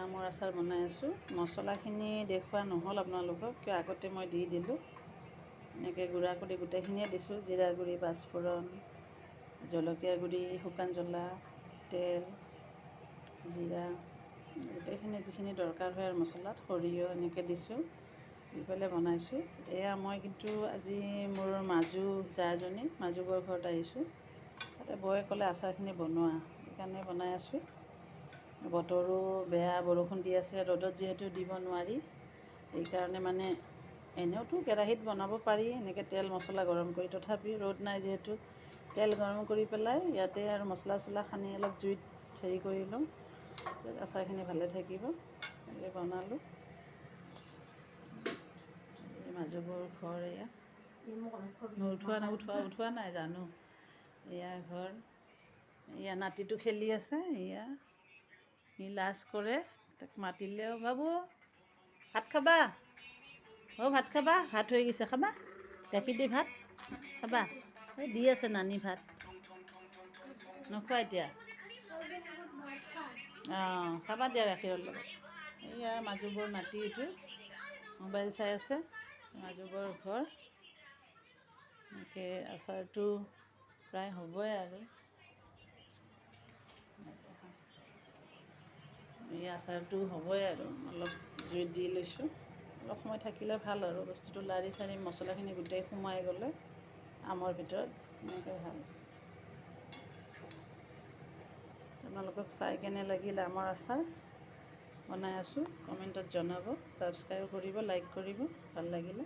আমৰ আচাৰ বনাই আছোঁ। মছলাখিনি দেখুওৱা নহ'ল আপোনালোকক, কিয় আগতে মই দি দিলোঁ। এনেকৈ গুড়া কৰি গোটেইখিনিয়ে দিছোঁ। জিৰা গুড়ি, পাঁচফোৰণ, জলকীয়া গুড়ি, শুকান জ্বলা, তেল, জিৰা, গোটেইখিনি যিখিনি দৰকাৰ হয় আৰু মছলাত, সৰিয়হ এনেকৈ দিছোঁ। দি পেলাই বনাইছোঁ। এয়া মই কিন্তু আজি মোৰ জাজনী মাজুবৰ ঘৰত আহিছোঁ। তাতে বৌয়ে ক'লে আচাৰখিনি বনোৱা, সেইকাৰণে বনাই আছোঁ। বতৰো বেয়া, বৰষুণ দি আছে, ৰ'দত যিহেতু দিব নোৱাৰি, সেইকাৰণে মানে এনেওতো কেৰাহীত বনাব পাৰি এনেকৈ তেল মছলা গৰম কৰি, তথাপি ৰ'দ নাই যিহেতু তেল গৰম কৰি পেলাই ইয়াতে আৰু মছলা চছলা সানি অলপ জুইত হেৰি কৰি লওঁ, আচাৰখিনি ভালে থাকিব। এনেকৈ বনালোঁ। এই মাজুবৰ ঘৰ এয়া। উঠোৱা নাই জানো। এয়া ঘৰ, এয়া নাতিটো খেলি আছে। এয়া সি লাজ কৰে, তাক মাতিলেও বাবু ভাত খাবা, ভাত খাবা, ভাত হৈ গৈছে খাবা, গাখীৰ দি ভাত খাবা। এই দি আছে নানি ভাত, নোখোৱা এতিয়া? খাবা দিয়া গাখীৰৰ লগত। এয়া মাজুবৰ নাতি, এইটো মোবাইল চাই আছে। মাজুবৰ ঘৰ। এনেকৈ আচাৰটো প্ৰায় হ'বই আৰু। এই আচাৰটো হ'বই আৰু, অলপ জুইত দি লৈছোঁ। অলপ সময় থাকিলে ভাল আৰু বস্তুটো লাৰি চাৰি মছলাখিনি গোটেই সোমাই গ'লে আমৰ ভিতৰত এনেকৈ ভাল। আপোনালোকক চাই কেনে লাগিল আমৰ আচাৰ বনাই আছোঁ, কমেণ্টত জনাব, ছাবস্ক্ৰাইব কৰিব, লাইক কৰিব ভাল লাগিলে।